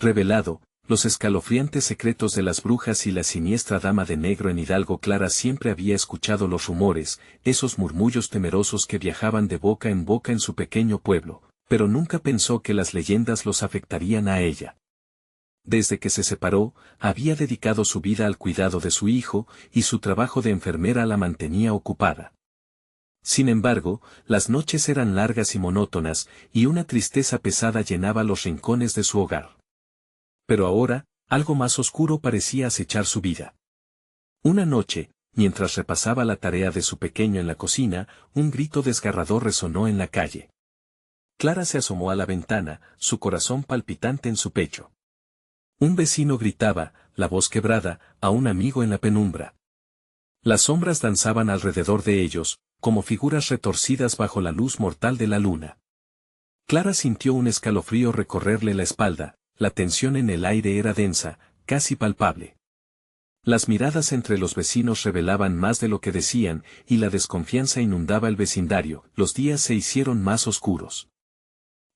revelado, los escalofriantes secretos de las brujas y la siniestra dama de negro en Hidalgo. Clara siempre había escuchado los rumores, esos murmullos temerosos que viajaban de boca en boca en su pequeño pueblo, pero nunca pensó que las leyendas los afectarían a ella. Desde que se separó, había dedicado su vida al cuidado de su hijo, y su trabajo de enfermera la mantenía ocupada. Sin embargo, las noches eran largas y monótonas, y una tristeza pesada llenaba los rincones de su hogar. Pero ahora, algo más oscuro parecía acechar su vida. Una noche, mientras repasaba la tarea de su pequeño en la cocina, un grito desgarrador resonó en la calle. Clara se asomó a la ventana, su corazón palpitante en su pecho. Un vecino gritaba, la voz quebrada, a un amigo en la penumbra. Las sombras danzaban alrededor de ellos, como figuras retorcidas bajo la luz mortal de la luna. Clara sintió un escalofrío recorrerle la espalda. La tensión en el aire era densa, casi palpable. Las miradas entre los vecinos revelaban más de lo que decían, y la desconfianza inundaba el vecindario. Los días se hicieron más oscuros.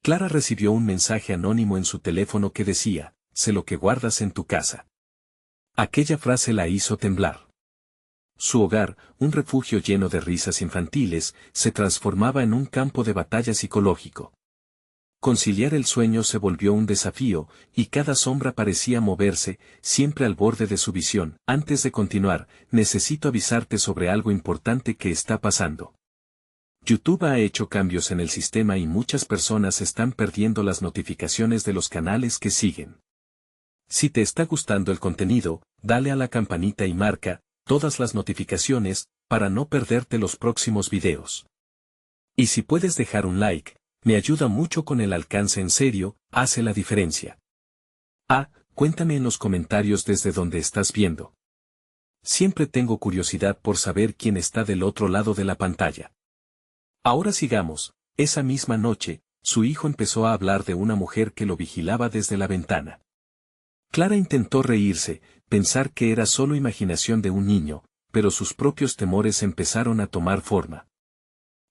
Clara recibió un mensaje anónimo en su teléfono que decía, sé lo que guardas en tu casa. Aquella frase la hizo temblar. Su hogar, un refugio lleno de risas infantiles, se transformaba en un campo de batalla psicológico. Conciliar el sueño se volvió un desafío, y cada sombra parecía moverse, siempre al borde de su visión. Antes de continuar, necesito avisarte sobre algo importante que está pasando. YouTube ha hecho cambios en el sistema y muchas personas están perdiendo las notificaciones de los canales que siguen. Si te está gustando el contenido, dale a la campanita y marca todas las notificaciones, para no perderte los próximos videos. Y si puedes dejar un like, me ayuda mucho con el alcance. En serio, hace la diferencia. Cuéntame en los comentarios desde donde estás viendo. Siempre tengo curiosidad por saber quién está del otro lado de la pantalla. Ahora sigamos. Esa misma noche, su hijo empezó a hablar de una mujer que lo vigilaba desde la ventana. Clara intentó reírse, pensar que era solo imaginación de un niño, pero sus propios temores empezaron a tomar forma.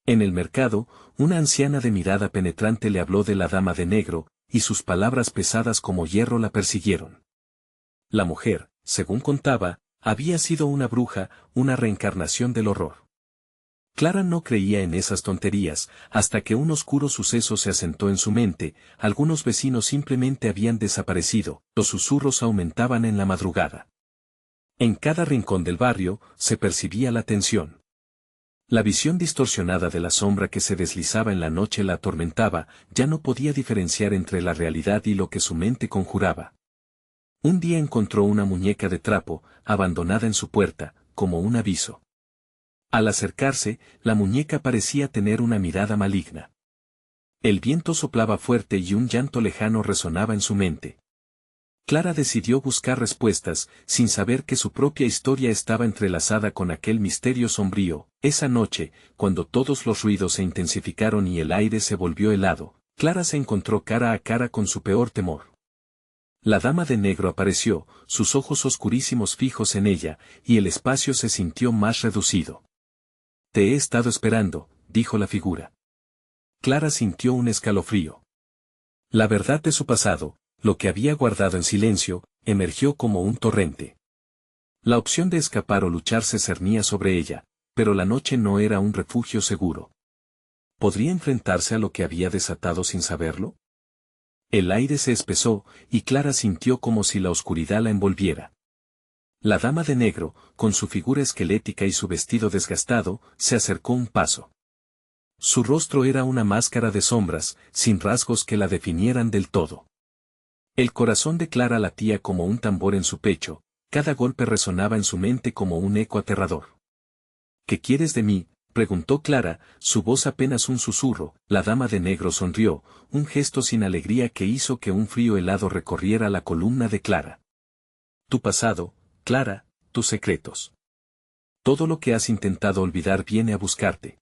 En el mercado, una anciana de mirada penetrante le habló de la dama de negro, y sus palabras pesadas como hierro la persiguieron. La mujer, según contaba, había sido una bruja, una reencarnación del horror. Clara no creía en esas tonterías, hasta que un oscuro suceso se asentó en su mente. Algunos vecinos simplemente habían desaparecido, los susurros aumentaban en la madrugada. En cada rincón del barrio, se percibía la tensión. La visión distorsionada de la sombra que se deslizaba en la noche la atormentaba, ya no podía diferenciar entre la realidad y lo que su mente conjuraba. Un día encontró una muñeca de trapo, abandonada en su puerta, como un aviso. Al acercarse, la muñeca parecía tener una mirada maligna. El viento soplaba fuerte y un llanto lejano resonaba en su mente. Clara decidió buscar respuestas, sin saber que su propia historia estaba entrelazada con aquel misterio sombrío. Esa noche, cuando todos los ruidos se intensificaron y el aire se volvió helado, Clara se encontró cara a cara con su peor temor. La dama de negro apareció, sus ojos oscurísimos fijos en ella, y el espacio se sintió más reducido. Te he estado esperando, dijo la figura. Clara sintió un escalofrío. La verdad de su pasado, lo que había guardado en silencio, emergió como un torrente. La opción de escapar o luchar se cernía sobre ella, pero la noche no era un refugio seguro. ¿Podría enfrentarse a lo que había desatado sin saberlo? El aire se espesó, y Clara sintió como si la oscuridad la envolviera. La dama de negro, con su figura esquelética y su vestido desgastado, se acercó un paso. Su rostro era una máscara de sombras, sin rasgos que la definieran del todo. El corazón de Clara latía como un tambor en su pecho, cada golpe resonaba en su mente como un eco aterrador. ¿Qué quieres de mí?, preguntó Clara, su voz apenas un susurro. La dama de negro sonrió, un gesto sin alegría que hizo que un frío helado recorriera la columna de Clara. Tu pasado, Clara, tus secretos. Todo lo que has intentado olvidar viene a buscarte.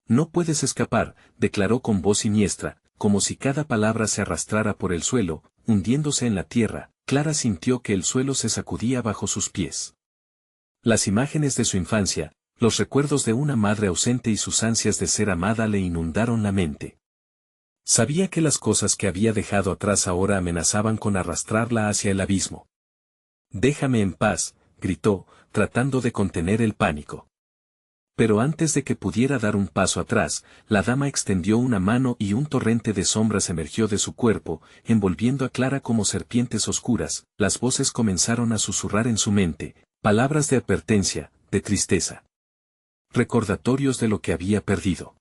No puedes escapar, declaró con voz siniestra, como si cada palabra se arrastrara por el suelo, hundiéndose en la tierra. Clara sintió que el suelo se sacudía bajo sus pies. Las imágenes de su infancia, los recuerdos de una madre ausente y sus ansias de ser amada le inundaron la mente. Sabía que las cosas que había dejado atrás ahora amenazaban con arrastrarla hacia el abismo. «Déjame en paz», gritó, tratando de contener el pánico. Pero antes de que pudiera dar un paso atrás, la dama extendió una mano y un torrente de sombras emergió de su cuerpo, envolviendo a Clara como serpientes oscuras. Las voces comenzaron a susurrar en su mente, palabras de advertencia, de tristeza. Recordatorios de lo que había perdido.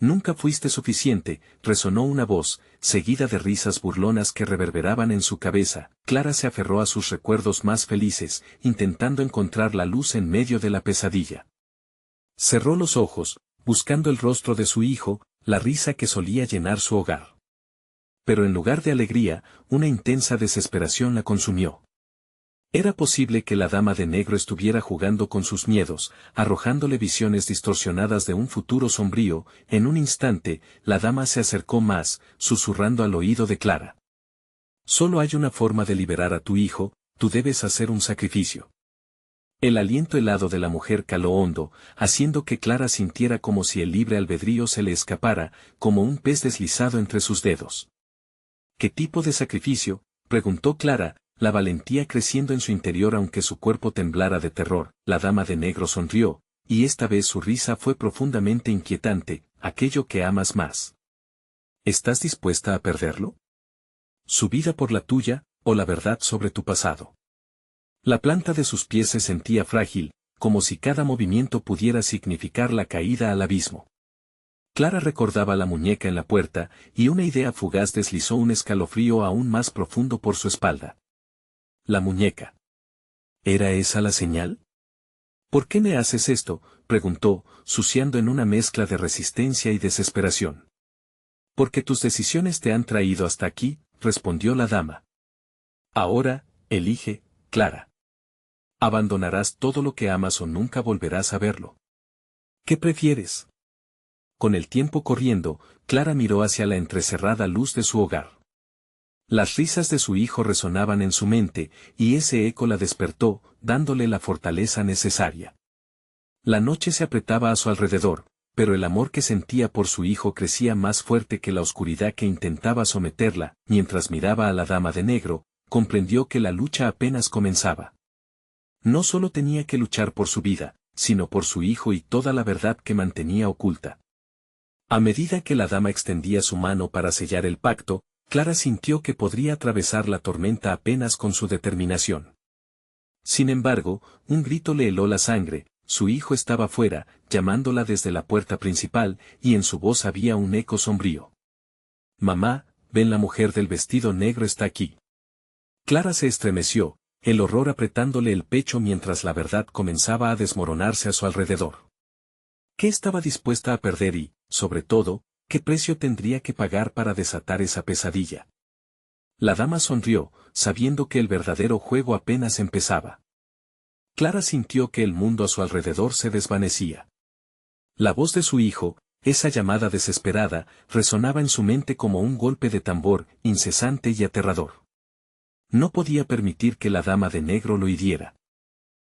«Nunca fuiste suficiente», resonó una voz, seguida de risas burlonas que reverberaban en su cabeza. Clara se aferró a sus recuerdos más felices, intentando encontrar la luz en medio de la pesadilla. Cerró los ojos, buscando el rostro de su hijo, la risa que solía llenar su hogar. Pero en lugar de alegría, una intensa desesperación la consumió. Era posible que la dama de negro estuviera jugando con sus miedos, arrojándole visiones distorsionadas de un futuro sombrío. En un instante, la dama se acercó más, susurrando al oído de Clara. «Solo hay una forma de liberar a tu hijo, tú debes hacer un sacrificio». El aliento helado de la mujer caló hondo, haciendo que Clara sintiera como si el libre albedrío se le escapara, como un pez deslizado entre sus dedos. «¿Qué tipo de sacrificio?», preguntó Clara, la valentía creciendo en su interior aunque su cuerpo temblara de terror. La dama de negro sonrió, y esta vez su risa fue profundamente inquietante. «Aquello que amas más. ¿Estás dispuesta a perderlo? ¿Su vida por la tuya, o la verdad sobre tu pasado?». La planta de sus pies se sentía frágil, como si cada movimiento pudiera significar la caída al abismo. Clara recordaba la muñeca en la puerta, y una idea fugaz deslizó un escalofrío aún más profundo por su espalda. La muñeca. ¿Era esa la señal? «¿Por qué me haces esto?», preguntó, suciando en una mezcla de resistencia y desesperación. «Porque tus decisiones te han traído hasta aquí», respondió la dama. «Ahora, elige, Clara. Abandonarás todo lo que amas o nunca volverás a verlo. ¿Qué prefieres?». Con el tiempo corriendo, Clara miró hacia la entrecerrada luz de su hogar. Las risas de su hijo resonaban en su mente, y ese eco la despertó, dándole la fortaleza necesaria. La noche se apretaba a su alrededor, pero el amor que sentía por su hijo crecía más fuerte que la oscuridad que intentaba someterla. Mientras miraba a la dama de negro, comprendió que la lucha apenas comenzaba. No solo tenía que luchar por su vida, sino por su hijo y toda la verdad que mantenía oculta. A medida que la dama extendía su mano para sellar el pacto, Clara sintió que podría atravesar la tormenta apenas con su determinación. Sin embargo, un grito le heló la sangre. Su hijo estaba fuera, llamándola desde la puerta principal, y en su voz había un eco sombrío. «Mamá, ven, la mujer del vestido negro está aquí». Clara se estremeció, el horror apretándole el pecho mientras la verdad comenzaba a desmoronarse a su alrededor. ¿Qué estaba dispuesta a perder y, sobre todo, qué precio tendría que pagar para desatar esa pesadilla? La dama sonrió, sabiendo que el verdadero juego apenas empezaba. Clara sintió que el mundo a su alrededor se desvanecía. La voz de su hijo, esa llamada desesperada, resonaba en su mente como un golpe de tambor, incesante y aterrador. No podía permitir que la dama de negro lo hiriera.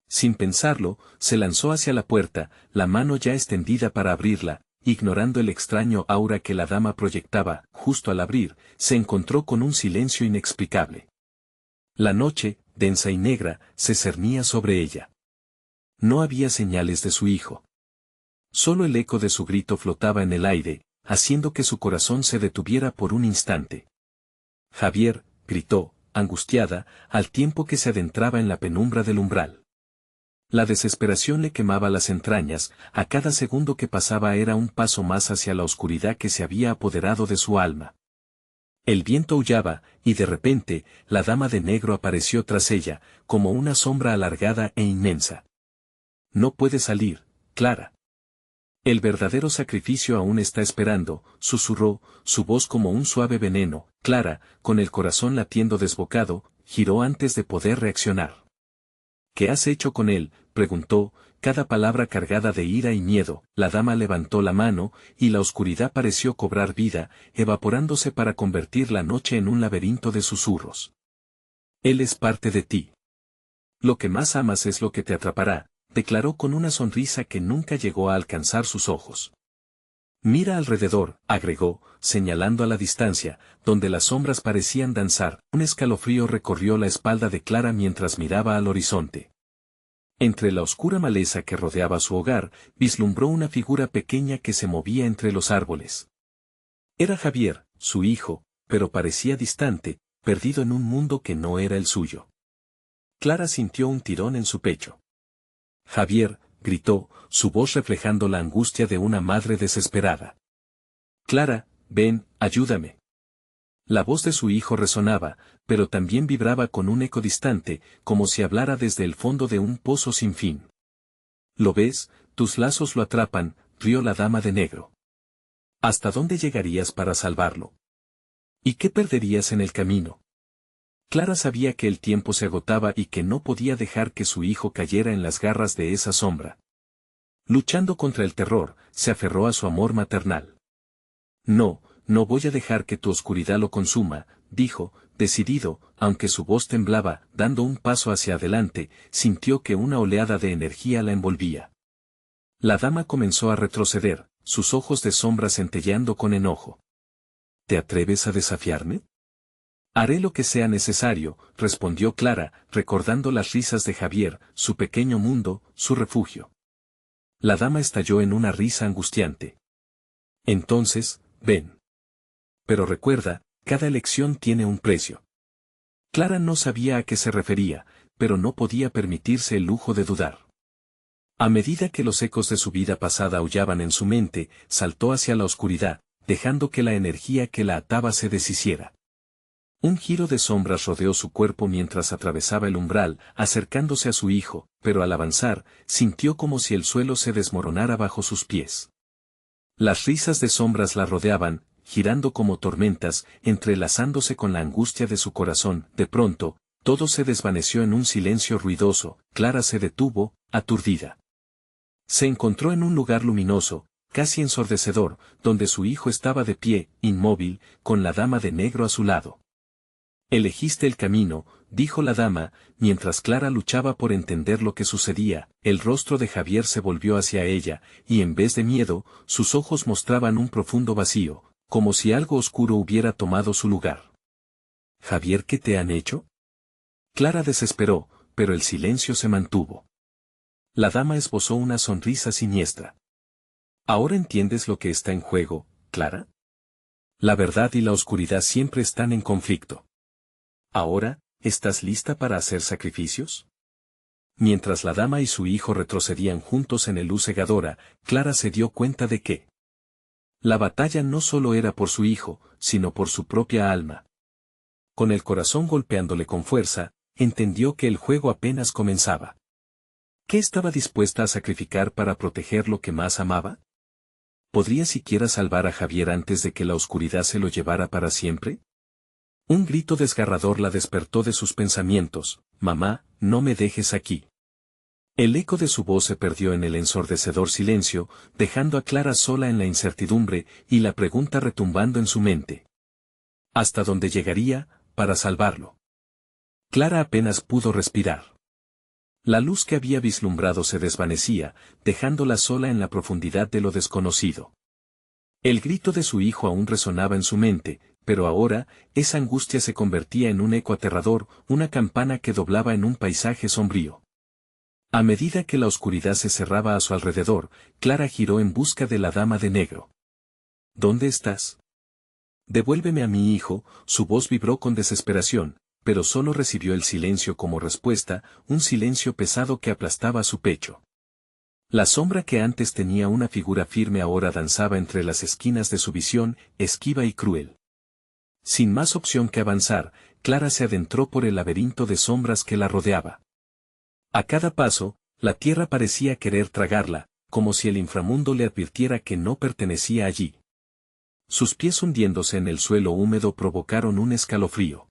Sin pensarlo, se lanzó hacia la puerta, la mano ya extendida para abrirla. Ignorando el extraño aura que la dama proyectaba. Justo al abrir, se encontró con un silencio inexplicable. La noche, densa y negra, se cernía sobre ella. No había señales de su hijo. Solo el eco de su grito flotaba en el aire, haciendo que su corazón se detuviera por un instante. «Javier», gritó, angustiada, al tiempo que se adentraba en la penumbra del umbral. La desesperación le quemaba las entrañas. A cada segundo que pasaba era un paso más hacia la oscuridad que se había apoderado de su alma. El viento aullaba, y de repente, la dama de negro apareció tras ella, como una sombra alargada e inmensa. «No puede salir, Clara. El verdadero sacrificio aún está esperando», susurró, su voz como un suave veneno. Clara, con el corazón latiendo desbocado, giró antes de poder reaccionar. «¿Qué has hecho con él?», preguntó, cada palabra cargada de ira y miedo. La dama levantó la mano, y la oscuridad pareció cobrar vida, evaporándose para convertir la noche en un laberinto de susurros. «Él es parte de ti. Lo que más amas es lo que te atrapará», declaró con una sonrisa que nunca llegó a alcanzar sus ojos. Mira alrededor, agregó, señalando a la distancia, donde las sombras parecían danzar. Un escalofrío recorrió la espalda de Clara mientras miraba al horizonte. Entre la oscura maleza que rodeaba su hogar, vislumbró una figura pequeña que se movía entre los árboles. Era Javier, su hijo, pero parecía distante, perdido en un mundo que no era el suyo. Clara sintió un tirón en su pecho. Javier, gritó, su voz reflejando la angustia de una madre desesperada. Clara, ven, ayúdame. La voz de su hijo resonaba, pero también vibraba con un eco distante, como si hablara desde el fondo de un pozo sin fin. ¿Lo ves? Tus lazos lo atrapan, rió la dama de negro. ¿Hasta dónde llegarías para salvarlo? ¿Y qué perderías en el camino? Clara sabía que el tiempo se agotaba y que no podía dejar que su hijo cayera en las garras de esa sombra. Luchando contra el terror, se aferró a su amor maternal. No, no voy a dejar que tu oscuridad lo consuma, dijo, decidido, aunque su voz temblaba. Dando un paso hacia adelante, sintió que una oleada de energía la envolvía. La dama comenzó a retroceder, sus ojos de sombra centelleando con enojo. ¿Te atreves a desafiarme? Haré lo que sea necesario, respondió Clara, recordando las risas de Javier, su pequeño mundo, su refugio. La dama estalló en una risa angustiante. Entonces, ven. Pero recuerda, cada elección tiene un precio. Clara no sabía a qué se refería, pero no podía permitirse el lujo de dudar. A medida que los ecos de su vida pasada aullaban en su mente, saltó hacia la oscuridad, dejando que la energía que la ataba se deshiciera. Un giro de sombras rodeó su cuerpo mientras atravesaba el umbral, acercándose a su hijo, pero al avanzar, sintió como si el suelo se desmoronara bajo sus pies. Las risas de sombras la rodeaban, girando como tormentas, entrelazándose con la angustia de su corazón. De pronto, todo se desvaneció en un silencio ruidoso. Clara se detuvo, aturdida. Se encontró en un lugar luminoso, casi ensordecedor, donde su hijo estaba de pie, inmóvil, con la dama de negro a su lado. Elegiste el camino, dijo la dama, mientras Clara luchaba por entender lo que sucedía. El rostro de Javier se volvió hacia ella, y en vez de miedo, sus ojos mostraban un profundo vacío, como si algo oscuro hubiera tomado su lugar. ¿Javier, qué te han hecho? Clara desesperó, pero el silencio se mantuvo. La dama esbozó una sonrisa siniestra. ¿Ahora entiendes lo que está en juego, Clara? La verdad y la oscuridad siempre están en conflicto. ¿Ahora, estás lista para hacer sacrificios? Mientras la dama y su hijo retrocedían juntos en el luz cegadora, Clara se dio cuenta de que la batalla no solo era por su hijo, sino por su propia alma. Con el corazón golpeándole con fuerza, entendió que el juego apenas comenzaba. ¿Qué estaba dispuesta a sacrificar para proteger lo que más amaba? ¿Podría siquiera salvar a Javier antes de que la oscuridad se lo llevara para siempre? Un grito desgarrador la despertó de sus pensamientos. Mamá, no me dejes aquí. El eco de su voz se perdió en el ensordecedor silencio, dejando a Clara sola en la incertidumbre y la pregunta retumbando en su mente. ¿Hasta dónde llegaría, para salvarlo? Clara apenas pudo respirar. La luz que había vislumbrado se desvanecía, dejándola sola en la profundidad de lo desconocido. El grito de su hijo aún resonaba en su mente, pero ahora, esa angustia se convertía en un eco aterrador, una campana que doblaba en un paisaje sombrío. A medida que la oscuridad se cerraba a su alrededor, Clara giró en busca de la dama de negro. ¿Dónde estás? Devuélveme a mi hijo. Su voz vibró con desesperación, pero solo recibió el silencio como respuesta, un silencio pesado que aplastaba su pecho. La sombra que antes tenía una figura firme ahora danzaba entre las esquinas de su visión, esquiva y cruel. Sin más opción que avanzar, Clara se adentró por el laberinto de sombras que la rodeaba. A cada paso, la tierra parecía querer tragarla, como si el inframundo le advirtiera que no pertenecía allí. Sus pies hundiéndose en el suelo húmedo provocaron un escalofrío.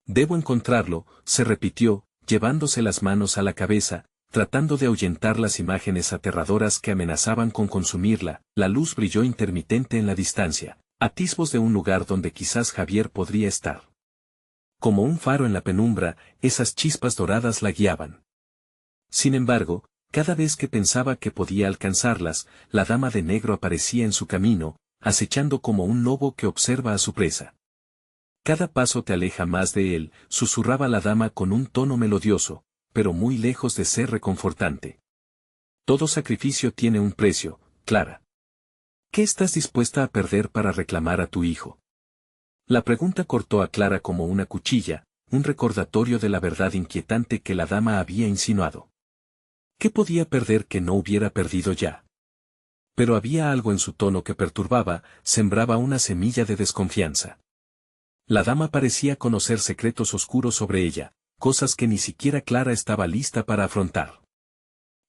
Debo encontrarlo, se repitió, llevándose las manos a la cabeza, tratando de ahuyentar las imágenes aterradoras que amenazaban con consumirla. La luz brilló intermitente en la distancia, atisbos de un lugar donde quizás Javier podría estar. Como un faro en la penumbra, esas chispas doradas la guiaban. Sin embargo, Cada vez que pensaba que podía alcanzarlas, la dama de negro aparecía en su camino, acechando como un lobo que observa a su presa. Cada paso te aleja más de él, susurraba la dama con un tono melodioso, pero muy lejos de ser reconfortante. Todo sacrificio tiene un precio, Clara. ¿Qué estás dispuesta a perder para reclamar a tu hijo? La pregunta cortó a Clara como una cuchilla, un recordatorio de la verdad inquietante que la dama había insinuado. ¿Qué podía perder que no hubiera perdido ya? Pero había algo en su tono que perturbaba, sembraba una semilla de desconfianza. La dama parecía conocer secretos oscuros sobre ella, cosas que ni siquiera Clara estaba lista para afrontar.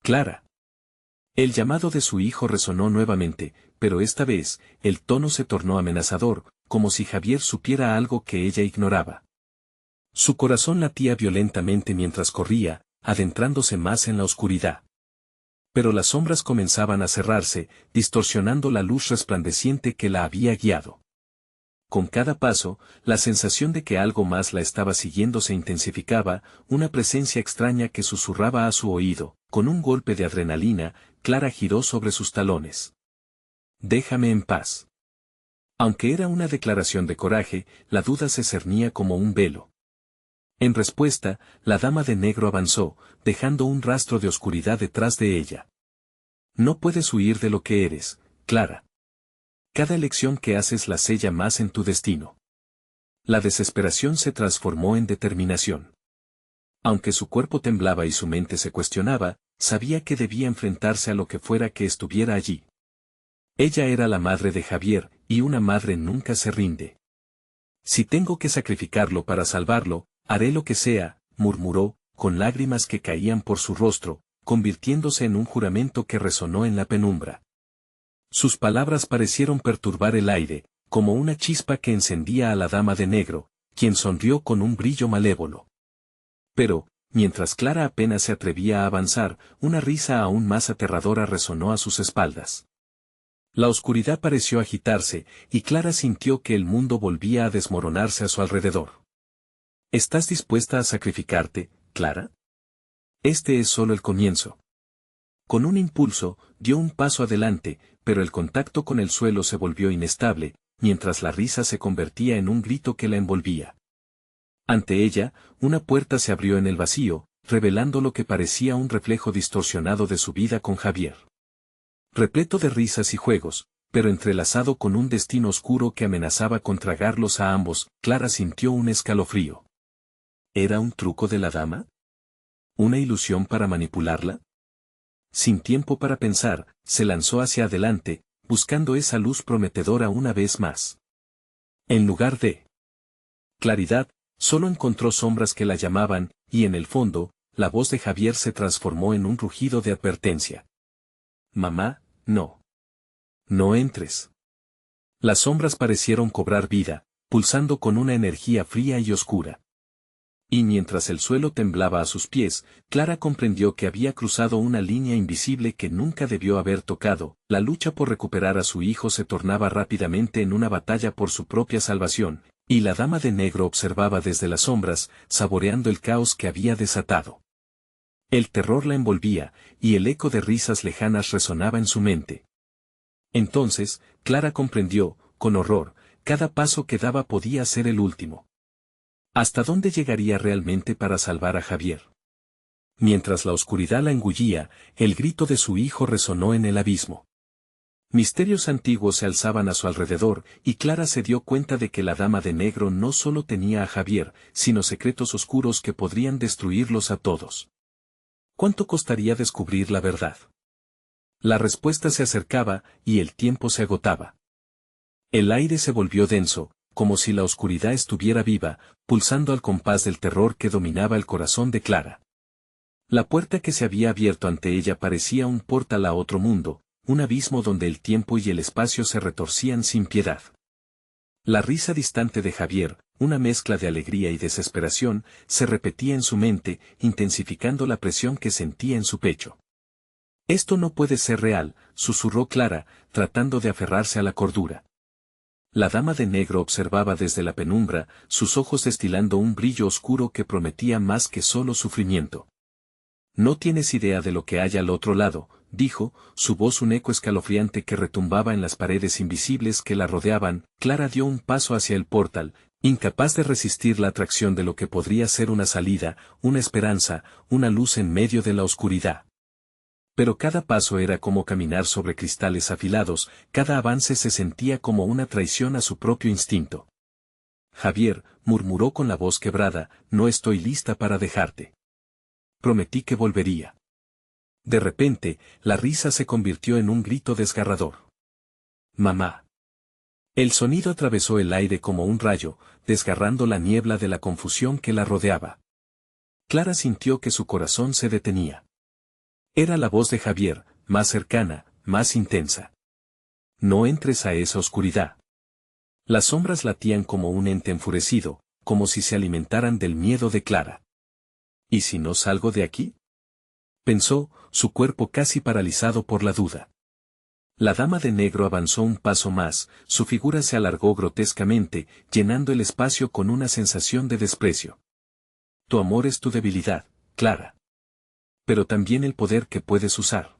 Clara. El llamado de su hijo resonó nuevamente, pero esta vez, el tono se tornó amenazador, como si Javier supiera algo que ella ignoraba. Su corazón latía violentamente mientras corría, adentrándose más en la oscuridad. Pero las sombras comenzaban a cerrarse, distorsionando la luz resplandeciente que la había guiado. Con cada paso, la sensación de que algo más la estaba siguiendo se intensificaba, una presencia extraña que susurraba a su oído. Con un golpe de adrenalina, Clara giró sobre sus talones. «Déjame en paz». Aunque era una declaración de coraje, la duda se cernía como un velo. En respuesta, la dama de negro avanzó, dejando un rastro de oscuridad detrás de ella. «No puedes huir de lo que eres, Clara. Cada elección que haces la sella más en tu destino». La desesperación se transformó en determinación. Aunque su cuerpo temblaba y su mente se cuestionaba, sabía que debía enfrentarse a lo que fuera que estuviera allí. Ella era la madre de Javier, y una madre nunca se rinde. «Si tengo que sacrificarlo para salvarlo, haré lo que sea», murmuró, con lágrimas que caían por su rostro, convirtiéndose en un juramento que resonó en la penumbra. Sus palabras parecieron perturbar el aire, como una chispa que encendía a la dama de negro, quien sonrió con un brillo malévolo. Pero, mientras Clara apenas se atrevía a avanzar, una risa aún más aterradora resonó a sus espaldas. La oscuridad pareció agitarse, y Clara sintió que el mundo volvía a desmoronarse a su alrededor. ¿Estás dispuesta a sacrificarte, Clara? Este es solo el comienzo. Con un impulso, dio un paso adelante, pero el contacto con el suelo se volvió inestable, mientras la risa se convertía en un grito que la envolvía. Ante ella, una puerta se abrió en el vacío, revelando lo que parecía un reflejo distorsionado de su vida con Javier. Repleto de risas y juegos, pero entrelazado con un destino oscuro que amenazaba con tragarlos a ambos, Clara sintió un escalofrío. ¿Era un truco de la dama? ¿Una ilusión para manipularla? Sin tiempo para pensar, se lanzó hacia adelante, buscando esa luz prometedora una vez más. En lugar de claridad, solo encontró sombras que la llamaban, y en el fondo, la voz de Javier se transformó en un rugido de advertencia. «Mamá, no. No entres». Las sombras parecieron cobrar vida, pulsando con una energía fría y oscura. Y mientras el suelo temblaba a sus pies, Clara comprendió que había cruzado una línea invisible que nunca debió haber tocado. La lucha por recuperar a su hijo se tornaba rápidamente en una batalla por su propia salvación, y la dama de negro observaba desde las sombras, saboreando el caos que había desatado. El terror la envolvía, y el eco de risas lejanas resonaba en su mente. Entonces, Clara comprendió, con horror, cada paso que daba podía ser el último. ¿Hasta dónde llegaría realmente para salvar a Javier? Mientras la oscuridad la engullía, el grito de su hijo resonó en el abismo. Misterios antiguos se alzaban a su alrededor, y Clara se dio cuenta de que la dama de negro no solo tenía a Javier, sino secretos oscuros que podrían destruirlos a todos. ¿Cuánto costaría descubrir la verdad? La respuesta se acercaba, y el tiempo se agotaba. El aire se volvió denso, como si la oscuridad estuviera viva, pulsando al compás del terror que dominaba el corazón de Clara. La puerta que se había abierto ante ella parecía un portal a otro mundo, un abismo donde el tiempo y el espacio se retorcían sin piedad. La risa distante de Javier, una mezcla de alegría y desesperación, se repetía en su mente, intensificando la presión que sentía en su pecho. «Esto no puede ser real», susurró Clara, tratando de aferrarse a la cordura. La dama de negro observaba desde la penumbra, sus ojos destilando un brillo oscuro que prometía más que solo sufrimiento. No tienes idea de lo que hay al otro lado, dijo, su voz un eco escalofriante que retumbaba en las paredes invisibles que la rodeaban. Clara dio un paso hacia el portal, incapaz de resistir la atracción de lo que podría ser una salida, una esperanza, una luz en medio de la oscuridad. Pero cada paso era como caminar sobre cristales afilados, cada avance se sentía como una traición a su propio instinto. Javier, murmuró con la voz quebrada, no estoy lista para dejarte. Prometí que volvería. De repente, la risa se convirtió en un grito desgarrador. Mamá. El sonido atravesó el aire como un rayo, desgarrando la niebla de la confusión que la rodeaba. Clara sintió que su corazón se detenía. Era la voz de Javier, más cercana, más intensa. No entres a esa oscuridad. Las sombras latían como un ente enfurecido, como si se alimentaran del miedo de Clara. ¿Y si no salgo de aquí? Pensó, su cuerpo casi paralizado por la duda. La dama de negro avanzó un paso más, su figura se alargó grotescamente, llenando el espacio con una sensación de desprecio. Tu amor es tu debilidad, Clara. Pero también el poder que puedes usar.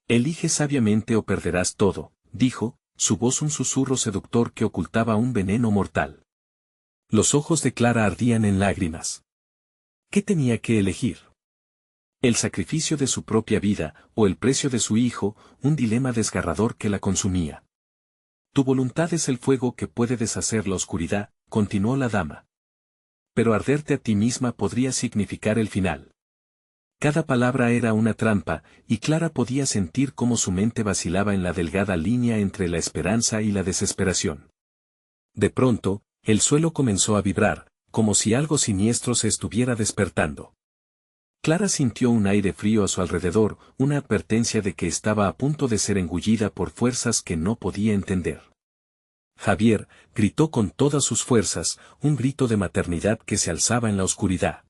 Elige sabiamente o perderás todo, dijo, su voz un susurro seductor que ocultaba un veneno mortal. Los ojos de Clara ardían en lágrimas. ¿Qué tenía que elegir? El sacrificio de su propia vida, o el precio de su hijo, un dilema desgarrador que la consumía. Tu voluntad es el fuego que puede deshacer la oscuridad, continuó la dama. Pero arderte a ti misma podría significar el final. Cada palabra era una trampa, y Clara podía sentir cómo su mente vacilaba en la delgada línea entre la esperanza y la desesperación. De pronto, el suelo comenzó a vibrar, como si algo siniestro se estuviera despertando. Clara sintió un aire frío a su alrededor, una advertencia de que estaba a punto de ser engullida por fuerzas que no podía entender. Javier, gritó con todas sus fuerzas, un grito de maternidad que se alzaba en la oscuridad.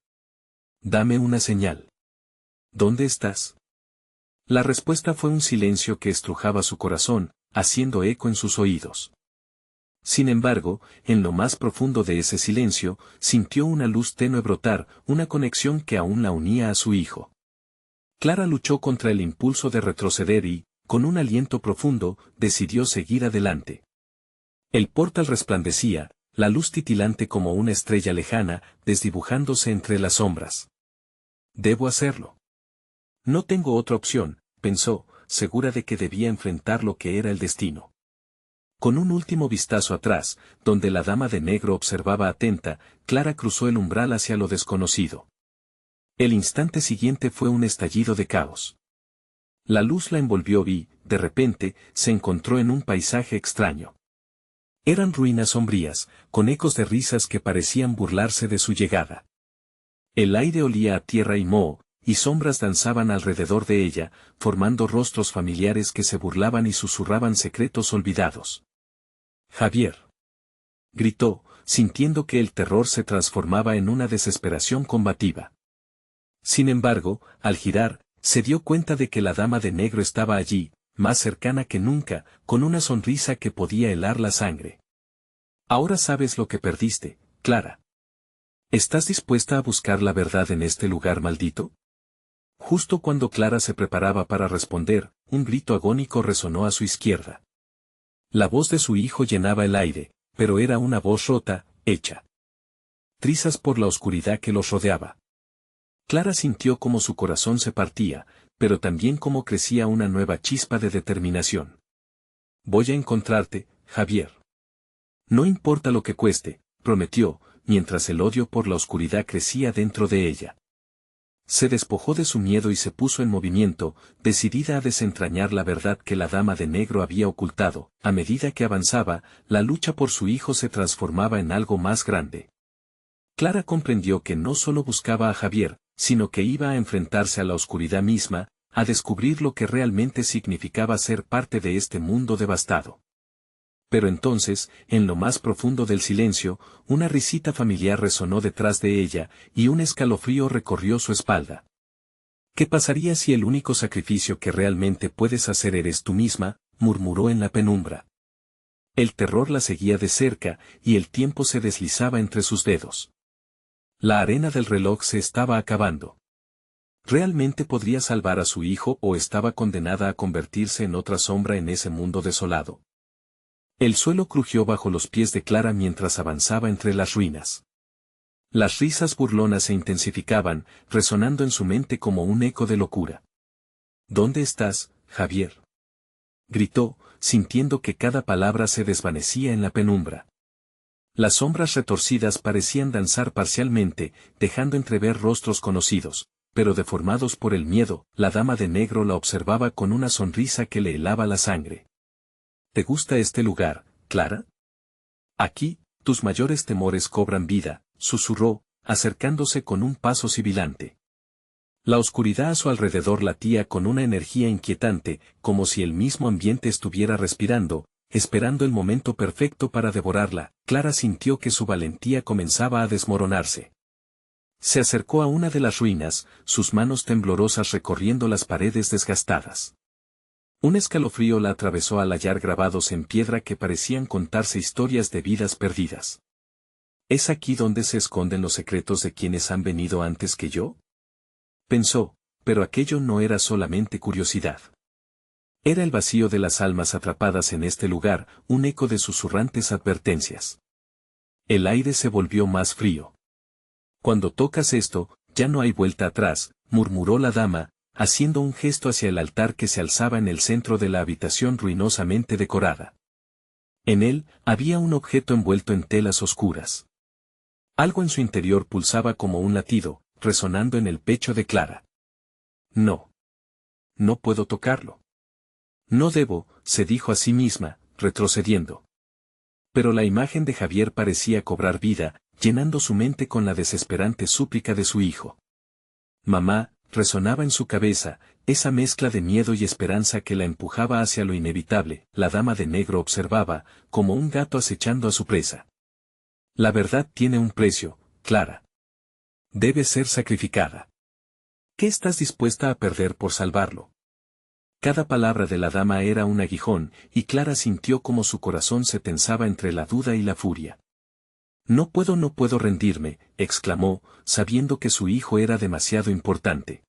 Dame una señal. ¿Dónde estás? La respuesta fue un silencio que estrujaba su corazón, haciendo eco en sus oídos. Sin embargo, en lo más profundo de ese silencio, sintió una luz tenue brotar, una conexión que aún la unía a su hijo. Clara luchó contra el impulso de retroceder y, con un aliento profundo, decidió seguir adelante. El portal resplandecía, la luz titilante como una estrella lejana, desdibujándose entre las sombras. Debo hacerlo. No tengo otra opción, pensó, segura de que debía enfrentar lo que era el destino. Con un último vistazo atrás, donde la dama de negro observaba atenta, Clara cruzó el umbral hacia lo desconocido. El instante siguiente fue un estallido de caos. La luz la envolvió y, de repente, se encontró en un paisaje extraño. Eran ruinas sombrías, con ecos de risas que parecían burlarse de su llegada. El aire olía a tierra y moho, y sombras danzaban alrededor de ella, formando rostros familiares que se burlaban y susurraban secretos olvidados. Javier. Gritó, sintiendo que el terror se transformaba en una desesperación combativa. Sin embargo, al girar, se dio cuenta de que la dama de negro estaba allí, más cercana que nunca, con una sonrisa que podía helar la sangre. Ahora sabes lo que perdiste, Clara. ¿Estás dispuesta a buscar la verdad en este lugar maldito? Justo cuando Clara se preparaba para responder, un grito agónico resonó a su izquierda. La voz de su hijo llenaba el aire, pero era una voz rota, hecha trizas por la oscuridad que los rodeaba. Clara sintió como su corazón se partía, pero también como crecía una nueva chispa de determinación. Voy a encontrarte, Javier. No importa lo que cueste, prometió, mientras el odio por la oscuridad crecía dentro de ella. Se despojó de su miedo y se puso en movimiento, decidida a desentrañar la verdad que la dama de negro había ocultado. A medida que avanzaba, la lucha por su hijo se transformaba en algo más grande. Clara comprendió que no solo buscaba a Javier, sino que iba a enfrentarse a la oscuridad misma, a descubrir lo que realmente significaba ser parte de este mundo devastado. Pero entonces, en lo más profundo del silencio, una risita familiar resonó detrás de ella, y un escalofrío recorrió su espalda. ¿Qué pasaría si el único sacrificio que realmente puedes hacer eres tú misma?, murmuró en la penumbra. El terror la seguía de cerca, y el tiempo se deslizaba entre sus dedos. La arena del reloj se estaba acabando. ¿Realmente podría salvar a su hijo o estaba condenada a convertirse en otra sombra en ese mundo desolado? El suelo crujió bajo los pies de Clara mientras avanzaba entre las ruinas. Las risas burlonas se intensificaban, resonando en su mente como un eco de locura. ¿Dónde estás, Javier?, gritó, sintiendo que cada palabra se desvanecía en la penumbra. Las sombras retorcidas parecían danzar parcialmente, dejando entrever rostros conocidos, pero deformados por el miedo. La dama de negro la observaba con una sonrisa que le helaba la sangre. ¿Te gusta este lugar, Clara? Aquí, tus mayores temores cobran vida, susurró, acercándose con un paso sibilante. La oscuridad a su alrededor latía con una energía inquietante, como si el mismo ambiente estuviera respirando, esperando el momento perfecto para devorarla. Clara sintió que su valentía comenzaba a desmoronarse. Se acercó a una de las ruinas, sus manos temblorosas recorriendo las paredes desgastadas. Un escalofrío la atravesó al hallar grabados en piedra que parecían contarse historias de vidas perdidas. ¿Es aquí donde se esconden los secretos de quienes han venido antes que yo?, pensó, pero aquello no era solamente curiosidad. Era el vacío de las almas atrapadas en este lugar, un eco de susurrantes advertencias. El aire se volvió más frío. Cuando tocas esto, ya no hay vuelta atrás, murmuró la dama, haciendo un gesto hacia el altar que se alzaba en el centro de la habitación ruinosamente decorada. En él, había un objeto envuelto en telas oscuras. Algo en su interior pulsaba como un latido, resonando en el pecho de Clara. No. No puedo tocarlo. No debo, se dijo a sí misma, retrocediendo. Pero la imagen de Javier parecía cobrar vida, llenando su mente con la desesperante súplica de su hijo. Mamá, resonaba en su cabeza, esa mezcla de miedo y esperanza que la empujaba hacia lo inevitable. La dama de negro observaba, como un gato acechando a su presa. La verdad tiene un precio, Clara. Debe ser sacrificada. ¿Qué estás dispuesta a perder por salvarlo? Cada palabra de la dama era un aguijón, y Clara sintió como su corazón se tensaba entre la duda y la furia. No puedo rendirme, exclamó, sabiendo que su hijo era demasiado importante.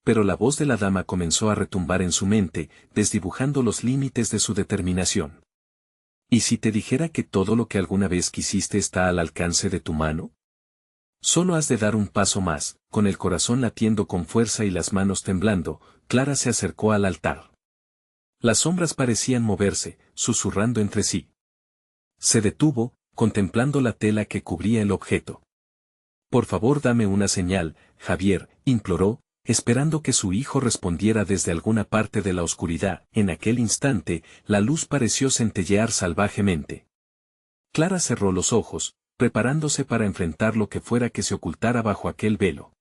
Pero la voz de la dama comenzó a retumbar en su mente, desdibujando los límites de su determinación. ¿Y si te dijera que todo lo que alguna vez quisiste está al alcance de tu mano? Solo has de dar un paso más. Con el corazón latiendo con fuerza y las manos temblando, Clara se acercó al altar. Las sombras parecían moverse, susurrando entre sí. Se detuvo, contemplando la tela que cubría el objeto. Por favor, dame una señal, Javier, imploró, esperando que su hijo respondiera desde alguna parte de la oscuridad. En aquel instante, la luz pareció centellear salvajemente. Clara cerró los ojos, preparándose para enfrentar lo que fuera que se ocultara bajo aquel velo.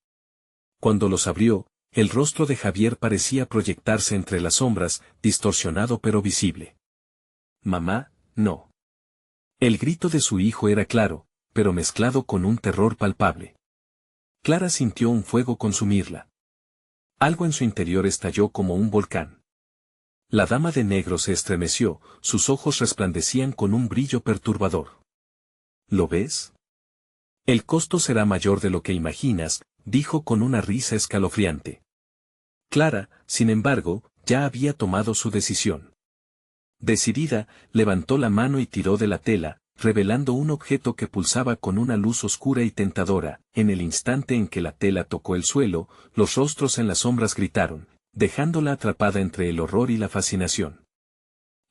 Cuando los abrió, el rostro de Javier parecía proyectarse entre las sombras, distorsionado pero visible. Mamá, no. El grito de su hijo era claro, pero mezclado con un terror palpable. Clara sintió un fuego consumirla. Algo en su interior estalló como un volcán. La dama de negro se estremeció, sus ojos resplandecían con un brillo perturbador. ¿Lo ves? El costo será mayor de lo que imaginas, dijo con una risa escalofriante. Clara, sin embargo, ya había tomado su decisión. Decidida, levantó la mano y tiró de la tela, revelando un objeto que pulsaba con una luz oscura y tentadora. En el instante en que la tela tocó el suelo, los rostros en las sombras gritaron, dejándola atrapada entre el horror y la fascinación.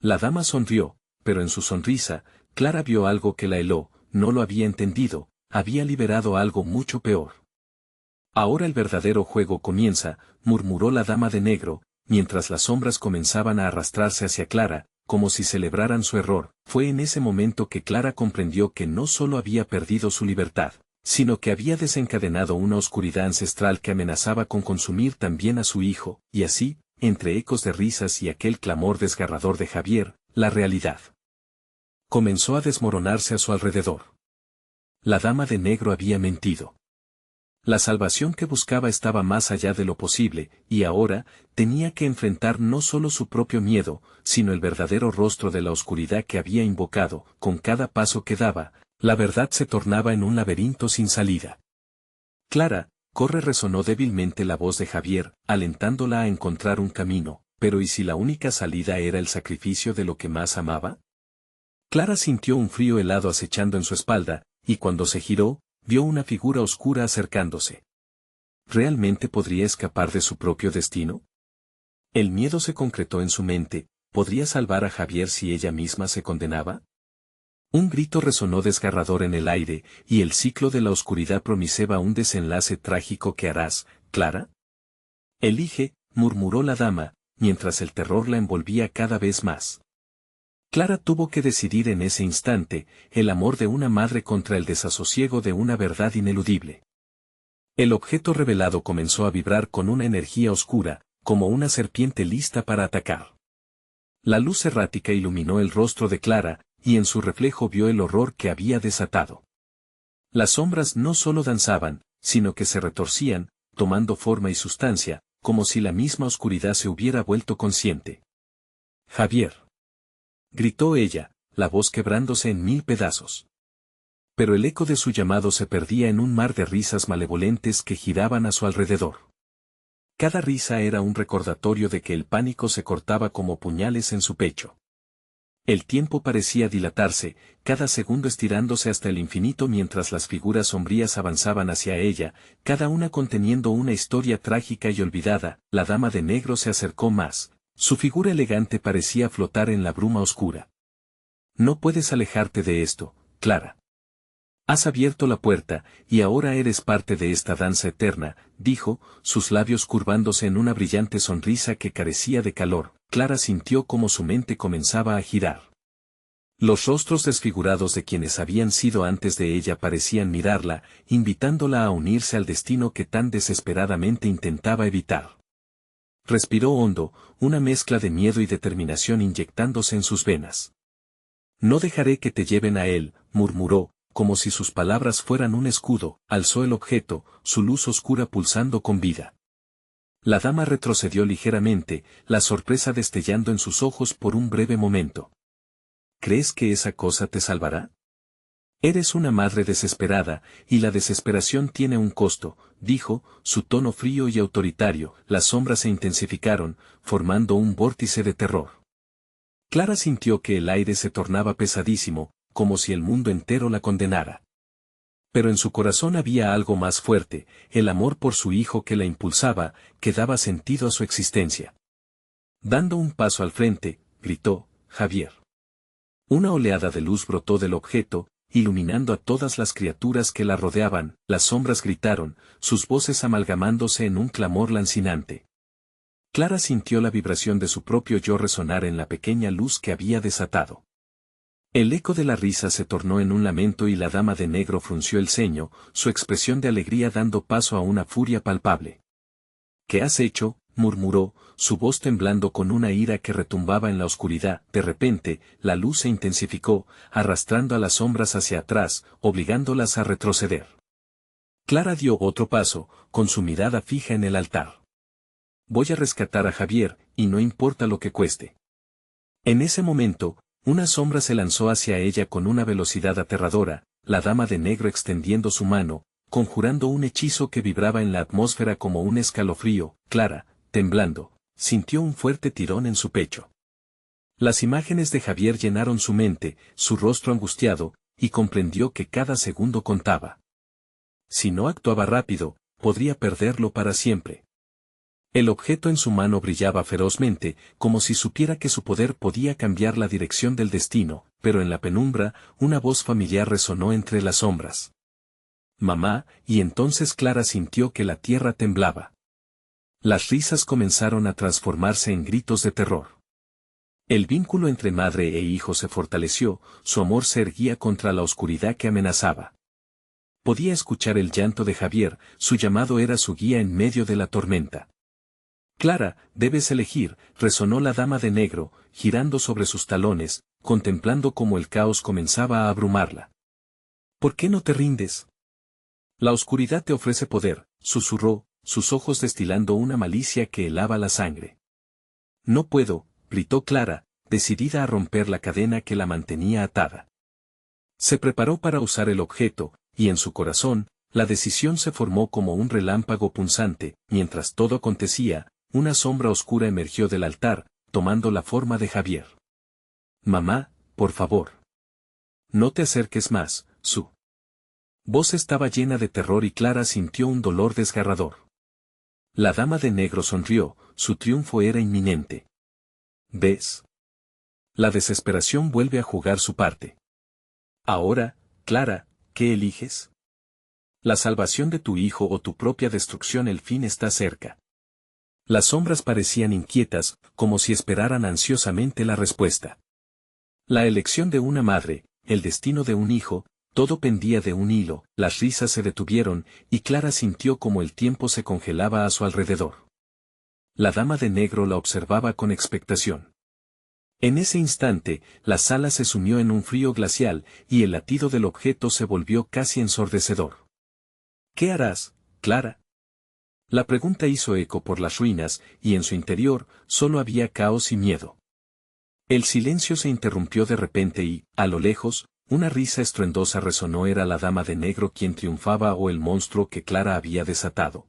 La dama sonrió, pero en su sonrisa, Clara vio algo que la heló. No lo había entendido, había liberado algo mucho peor. Ahora el verdadero juego comienza, murmuró la dama de negro, mientras las sombras comenzaban a arrastrarse hacia Clara, como si celebraran su error. Fue en ese momento que Clara comprendió que no solo había perdido su libertad, sino que había desencadenado una oscuridad ancestral que amenazaba con consumir también a su hijo, y así, entre ecos de risas y aquel clamor desgarrador de Javier, la realidad comenzó a desmoronarse a su alrededor. La dama de negro había mentido. La salvación que buscaba estaba más allá de lo posible, y ahora, tenía que enfrentar no solo su propio miedo, sino el verdadero rostro de la oscuridad que había invocado. Con cada paso que daba, la verdad se tornaba en un laberinto sin salida. Clara, Corre, resonó débilmente la voz de Javier, alentándola a encontrar un camino, pero ¿y si la única salida era el sacrificio de lo que más amaba? Clara sintió un frío helado acechando en su espalda, y cuando se giró, vio una figura oscura acercándose. ¿Realmente podría escapar de su propio destino? El miedo se concretó en su mente. ¿Podría salvar a Javier si ella misma se condenaba? Un grito resonó desgarrador en el aire, y el ciclo de la oscuridad promiseba un desenlace trágico. ¿Qué harás, Clara? Elige, murmuró la dama, mientras el terror la envolvía cada vez más. Clara tuvo que decidir en ese instante, el amor de una madre contra el desasosiego de una verdad ineludible. El objeto revelado comenzó a vibrar con una energía oscura, como una serpiente lista para atacar. La luz errática iluminó el rostro de Clara, y en su reflejo vio el horror que había desatado. Las sombras no solo danzaban, sino que se retorcían, tomando forma y sustancia, como si la misma oscuridad se hubiera vuelto consciente. «Javier», gritó ella, la voz quebrándose en 1000 pedazos. Pero el eco de su llamado se perdía en un mar de risas malevolentes que giraban a su alrededor. Cada risa era un recordatorio de que el pánico se cortaba como puñales en su pecho. El tiempo parecía dilatarse, cada segundo estirándose hasta el infinito mientras las figuras sombrías avanzaban hacia ella, cada una conteniendo una historia trágica y olvidada. La dama de negro se acercó más, su figura elegante parecía flotar en la bruma oscura. «No puedes alejarte de esto, Clara. Has abierto la puerta, y ahora eres parte de esta danza eterna», dijo, sus labios curvándose en una brillante sonrisa que carecía de calor. Clara sintió como su mente comenzaba a girar. Los rostros desfigurados de quienes habían sido antes de ella parecían mirarla, invitándola a unirse al destino que tan desesperadamente intentaba evitar. Respiró hondo, una mezcla de miedo y determinación inyectándose en sus venas. «No dejaré que te lleven a él», murmuró, como si sus palabras fueran un escudo. Alzó el objeto, su luz oscura pulsando con vida. La dama retrocedió ligeramente, la sorpresa destellando en sus ojos por un breve momento. «¿Crees que esa cosa te salvará? Eres una madre desesperada, y la desesperación tiene un costo», dijo, su tono frío y autoritario. Las sombras se intensificaron, formando un vórtice de terror. Clara sintió que el aire se tornaba pesadísimo, como si el mundo entero la condenara. Pero en su corazón había algo más fuerte, el amor por su hijo que la impulsaba, que daba sentido a su existencia. Dando un paso al frente, gritó: «Javier». Una oleada de luz brotó del objeto, iluminando a todas las criaturas que la rodeaban. Las sombras gritaron, sus voces amalgamándose en un clamor lancinante. Clara sintió la vibración de su propio yo resonar en la pequeña luz que había desatado. El eco de la risa se tornó en un lamento y la dama de negro frunció el ceño, su expresión de alegría dando paso a una furia palpable. «¿Qué has hecho?», murmuró, su voz temblando con una ira que retumbaba en la oscuridad. De repente, la luz se intensificó, arrastrando a las sombras hacia atrás, obligándolas a retroceder. Clara dio otro paso, con su mirada fija en el altar. «Voy a rescatar a Javier, y no importa lo que cueste». En ese momento, una sombra se lanzó hacia ella con una velocidad aterradora, la dama de negro extendiendo su mano, conjurando un hechizo que vibraba en la atmósfera como un escalofrío. Clara, temblando, sintió un fuerte tirón en su pecho. Las imágenes de Javier llenaron su mente, su rostro angustiado, y comprendió que cada segundo contaba. Si no actuaba rápido, podría perderlo para siempre. El objeto en su mano brillaba ferozmente, como si supiera que su poder podía cambiar la dirección del destino, pero en la penumbra, una voz familiar resonó entre las sombras. «Mamá», y entonces Clara sintió que la tierra temblaba. Las risas comenzaron a transformarse en gritos de terror. El vínculo entre madre e hijo se fortaleció, su amor se erguía contra la oscuridad que amenazaba. Podía escuchar el llanto de Javier, su llamado era su guía en medio de la tormenta. «Clara, debes elegir», resonó la dama de negro, girando sobre sus talones, contemplando cómo el caos comenzaba a abrumarla. «¿Por qué no te rindes? La oscuridad te ofrece poder», susurró, sus ojos destilando una malicia que helaba la sangre. «No puedo», gritó Clara, decidida a romper la cadena que la mantenía atada. Se preparó para usar el objeto, y en su corazón, La decisión se formó como un relámpago punzante, mientras todo acontecía, una sombra oscura emergió del altar, tomando la forma de Javier. Mamá, por favor. No te acerques más, su voz estaba llena de terror y Clara sintió un dolor desgarrador. La dama de negro sonrió, su triunfo era inminente. ¿Ves? La desesperación vuelve a jugar su parte. Ahora, Clara, ¿qué eliges? La salvación de tu hijo o tu propia destrucción, el fin está cerca. Las sombras parecían inquietas, como si esperaran ansiosamente la respuesta. La elección de una madre, el destino de un hijo, todo pendía de un hilo, las risas se detuvieron, y Clara sintió como el tiempo se congelaba a su alrededor. La dama de negro la observaba con expectación. En ese instante, la sala se sumió en un frío glacial, y el latido del objeto se volvió casi ensordecedor. ¿Qué harás, Clara? La pregunta hizo eco por las ruinas, y en su interior, solo había caos y miedo. El silencio se interrumpió de repente y, a lo lejos, una risa estruendosa resonó. ¿Era la dama de negro quien triunfaba o el monstruo que Clara había desatado?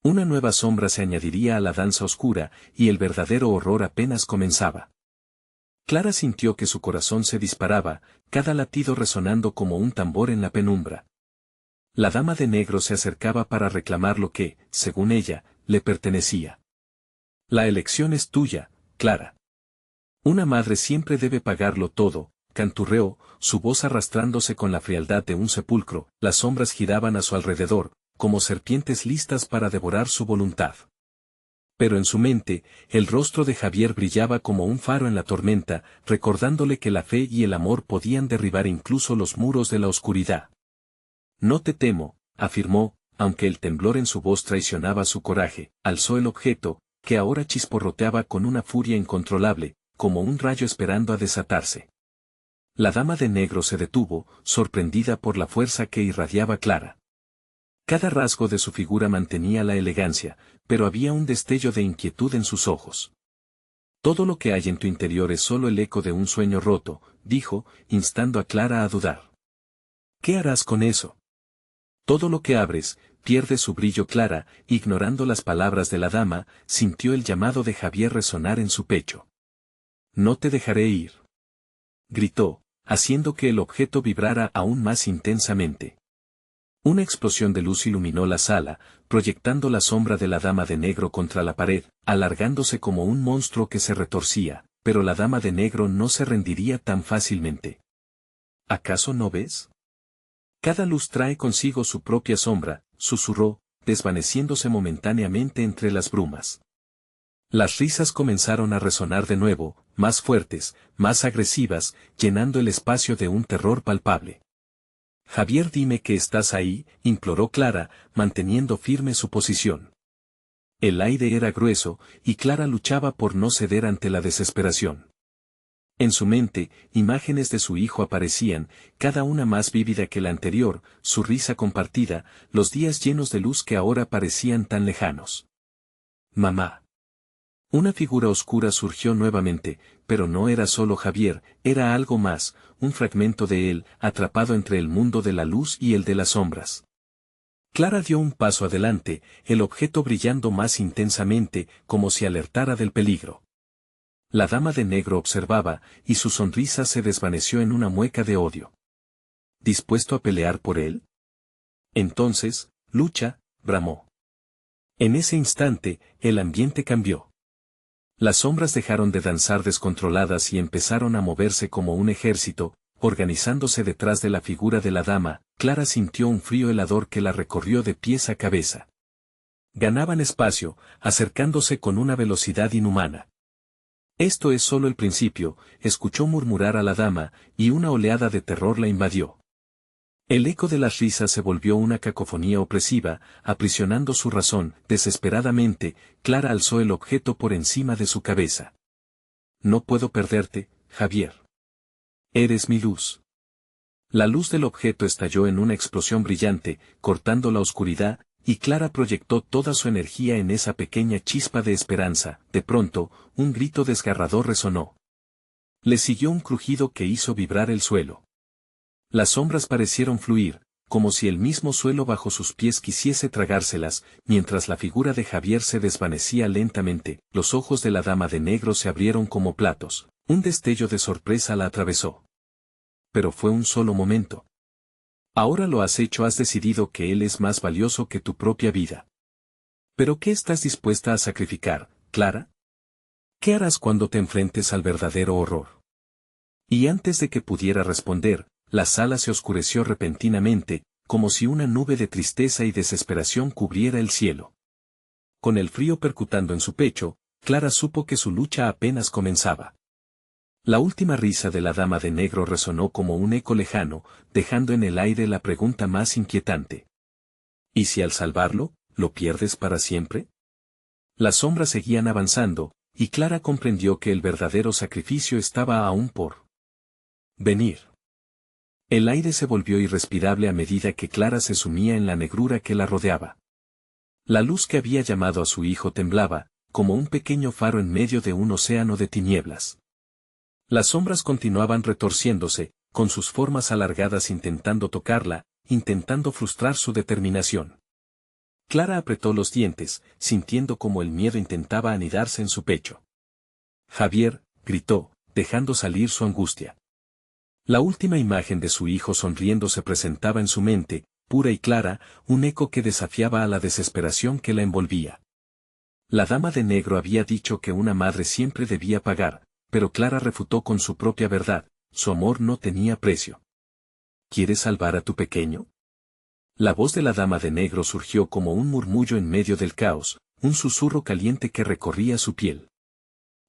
Una nueva sombra se añadiría a la danza oscura, y el verdadero horror apenas comenzaba. Clara sintió que su corazón se disparaba, cada latido resonando como un tambor en la penumbra. La dama de negro se acercaba para reclamar lo que, según ella, le pertenecía. La elección es tuya, Clara. Una madre siempre debe pagarlo todo, canturreó, su voz arrastrándose con la frialdad de un sepulcro. Las sombras giraban a su alrededor, como serpientes listas para devorar su voluntad. Pero en su mente, el rostro de Javier brillaba como un faro en la tormenta, recordándole que la fe y el amor podían derribar incluso los muros de la oscuridad. No te temo, afirmó, aunque el temblor en su voz traicionaba su coraje. Alzó el objeto, que ahora chisporroteaba con una furia incontrolable, como un rayo esperando a desatarse. La dama de negro se detuvo, sorprendida por la fuerza que irradiaba Clara. Cada rasgo de su figura mantenía la elegancia, pero había un destello de inquietud en sus ojos. Todo lo que hay en tu interior es solo el eco de un sueño roto, dijo, instando a Clara a dudar. ¿Qué harás con eso? Todo lo que abres, pierde su brillo. Clara, ignorando las palabras de la dama, sintió el llamado de Javier resonar en su pecho. No te dejaré ir. Gritó, haciendo que el objeto vibrara aún más intensamente. Una explosión de luz iluminó la sala, proyectando la sombra de la dama de negro contra la pared, alargándose como un monstruo que se retorcía, pero la dama de negro no se rendiría tan fácilmente. ¿Acaso no ves? Cada luz trae consigo su propia sombra, susurró, desvaneciéndose momentáneamente entre las brumas. Las risas comenzaron a resonar de nuevo, más fuertes, más agresivas, llenando el espacio de un terror palpable. Javier, dime que estás ahí, imploró Clara, manteniendo firme su posición. El aire era grueso, y Clara luchaba por no ceder ante la desesperación. En su mente, imágenes de su hijo aparecían, cada una más vívida que la anterior, su risa compartida, los días llenos de luz que ahora parecían tan lejanos. Mamá. Una figura oscura surgió nuevamente, pero no era solo Javier, era algo más, un fragmento de él, atrapado entre el mundo de la luz y el de las sombras. Clara dio un paso adelante, el objeto brillando más intensamente, como si alertara del peligro. La dama de negro observaba, y su sonrisa se desvaneció en una mueca de odio. ¿Dispuesto a pelear por él? Entonces, lucha, bramó. En ese instante, el ambiente cambió. Las sombras dejaron de danzar descontroladas y empezaron a moverse como un ejército, organizándose detrás de la figura de la dama. Clara sintió un frío helador que la recorrió de pies a cabeza. Ganaban espacio, acercándose con una velocidad inhumana. Esto es solo el principio, escuchó murmurar a la dama, y una oleada de terror la invadió. El eco de las risas se volvió una cacofonía opresiva, aprisionando su razón. Desesperadamente, Clara alzó el objeto por encima de su cabeza. No puedo perderte, Javier. Eres mi luz. La luz del objeto estalló en una explosión brillante, cortando la oscuridad, y Clara proyectó toda su energía en esa pequeña chispa de esperanza. De pronto, un grito desgarrador resonó. Le siguió un crujido que hizo vibrar el suelo. Las sombras parecieron fluir, como si el mismo suelo bajo sus pies quisiese tragárselas, mientras la figura de Javier se desvanecía lentamente. Los ojos de la dama de negro se abrieron como platos. Un destello de sorpresa la atravesó. Pero fue un solo momento. Ahora lo has hecho, has decidido que él es más valioso que tu propia vida. ¿Pero qué estás dispuesta a sacrificar, Clara? ¿Qué harás cuando te enfrentes al verdadero horror? Y antes de que pudiera responder, la sala se oscureció repentinamente, como si una nube de tristeza y desesperación cubriera el cielo. Con el frío percutando en su pecho, Clara supo que su lucha apenas comenzaba. La última risa de la dama de negro resonó como un eco lejano, dejando en el aire la pregunta más inquietante. ¿Y si al salvarlo, lo pierdes para siempre? Las sombras seguían avanzando, y Clara comprendió que el verdadero sacrificio estaba aún por venir. El aire se volvió irrespirable a medida que Clara se sumía en la negrura que la rodeaba. La luz que había llamado a su hijo temblaba, como un pequeño faro en medio de un océano de tinieblas. Las sombras continuaban retorciéndose, con sus formas alargadas intentando tocarla, intentando frustrar su determinación. Clara apretó los dientes, sintiendo como el miedo intentaba anidarse en su pecho. Javier, gritó, dejando salir su angustia. La última imagen de su hijo sonriendo se presentaba en su mente, pura y clara, un eco que desafiaba a la desesperación que la envolvía. La dama de negro había dicho que una madre siempre debía pagar, pero Clara refutó con su propia verdad, su amor no tenía precio. ¿Quieres salvar a tu pequeño? La voz de la dama de negro surgió como un murmullo en medio del caos, un susurro caliente que recorría su piel.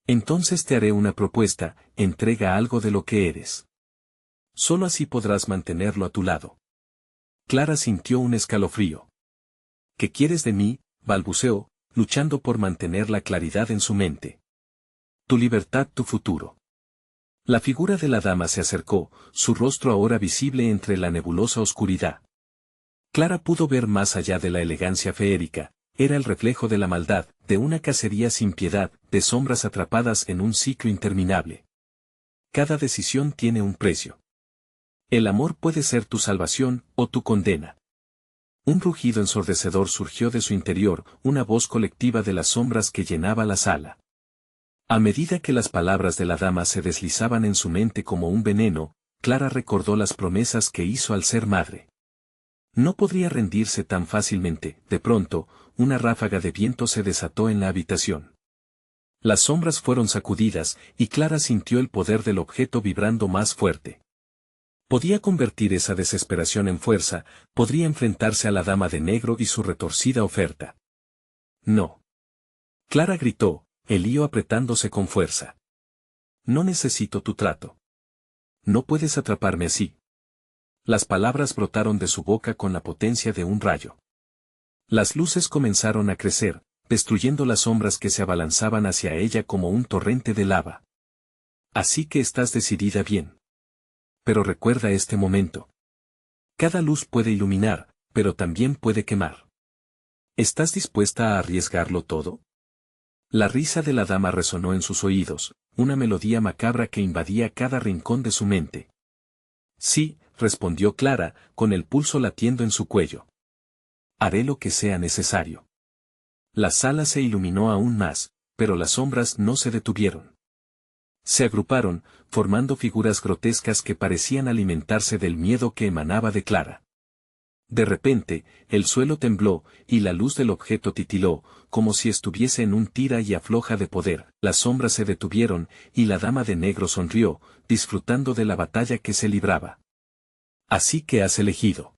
Entonces te haré una propuesta, entrega algo de lo que eres. Solo así podrás mantenerlo a tu lado. Clara sintió un escalofrío. ¿Qué quieres de mí?, balbuceó, luchando por mantener la claridad en su mente. Tu libertad, tu futuro. La figura de la dama se acercó, su rostro ahora visible entre la nebulosa oscuridad. Clara pudo ver más allá de la elegancia feérica, era el reflejo de la maldad, de una cacería sin piedad, de sombras atrapadas en un ciclo interminable. Cada decisión tiene un precio. El amor puede ser tu salvación o tu condena. Un rugido ensordecedor surgió de su interior, una voz colectiva de las sombras que llenaba la sala. A medida que las palabras de la dama se deslizaban en su mente como un veneno, Clara recordó las promesas que hizo al ser madre. No podría rendirse tan fácilmente. De pronto, una ráfaga de viento se desató en la habitación. Las sombras fueron sacudidas, y Clara sintió el poder del objeto vibrando más fuerte. Podía convertir esa desesperación en fuerza, podría enfrentarse a la dama de negro y su retorcida oferta. No. Clara gritó, el lío apretándose con fuerza. No necesito tu trato. No puedes atraparme así. Las palabras brotaron de su boca con la potencia de un rayo. Las luces comenzaron a crecer, destruyendo las sombras que se abalanzaban hacia ella como un torrente de lava. Así que estás decidida bien. Pero recuerda este momento. Cada luz puede iluminar, pero también puede quemar. ¿Estás dispuesta a arriesgarlo todo? La risa de la dama resonó en sus oídos, una melodía macabra que invadía cada rincón de su mente. Sí, respondió Clara, con el pulso latiendo en su cuello. Haré lo que sea necesario. La sala se iluminó aún más, pero las sombras no se detuvieron. Se agruparon, formando figuras grotescas que parecían alimentarse del miedo que emanaba de Clara. De repente, el suelo tembló, y la luz del objeto titiló, como si estuviese en un tira y afloja de poder. Las sombras se detuvieron, y la dama de negro sonrió, disfrutando de la batalla que se libraba. Así que has elegido.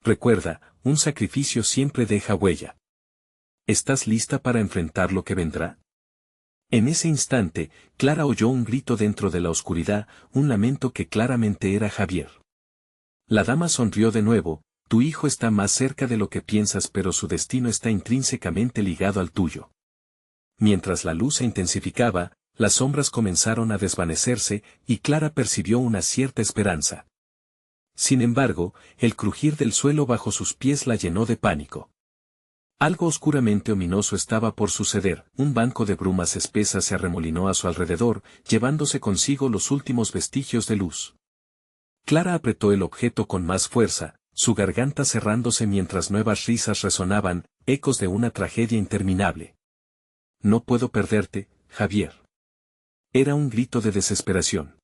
Recuerda, un sacrificio siempre deja huella. ¿Estás lista para enfrentar lo que vendrá? En ese instante, Clara oyó un grito dentro de la oscuridad, un lamento que claramente era Javier. La dama sonrió de nuevo, tu hijo está más cerca de lo que piensas, pero su destino está intrínsecamente ligado al tuyo. Mientras la luz se intensificaba, las sombras comenzaron a desvanecerse, y Clara percibió una cierta esperanza. Sin embargo, el crujir del suelo bajo sus pies la llenó de pánico. Algo oscuramente ominoso estaba por suceder, un banco de brumas espesas se arremolinó a su alrededor, llevándose consigo los últimos vestigios de luz. Clara apretó el objeto con más fuerza, su garganta cerrándose mientras nuevas risas resonaban, ecos de una tragedia interminable. No puedo perderte, Javier. Era un grito de desesperación.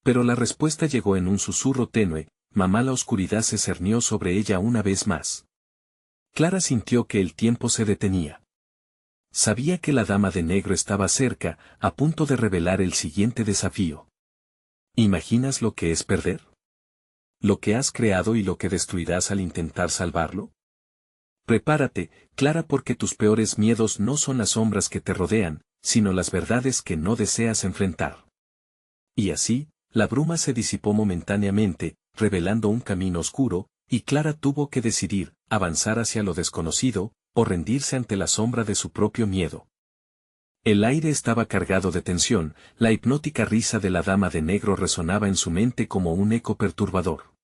Pero la respuesta llegó en un susurro tenue, mamá. La oscuridad se cernió sobre ella una vez más. Clara sintió que el tiempo se detenía. Sabía que la dama de negro estaba cerca, a punto de revelar el siguiente desafío. ¿Imaginas lo que es perder? ¿Lo que has creado y lo que destruirás al intentar salvarlo? Prepárate, Clara, porque tus peores miedos no son las sombras que te rodean, sino las verdades que no deseas enfrentar. Y así, la bruma se disipó momentáneamente, revelando un camino oscuro, y Clara tuvo que decidir, avanzar hacia lo desconocido, o rendirse ante la sombra de su propio miedo. El aire estaba cargado de tensión, la hipnótica risa de la dama de negro resonaba en su mente como un eco perturbador.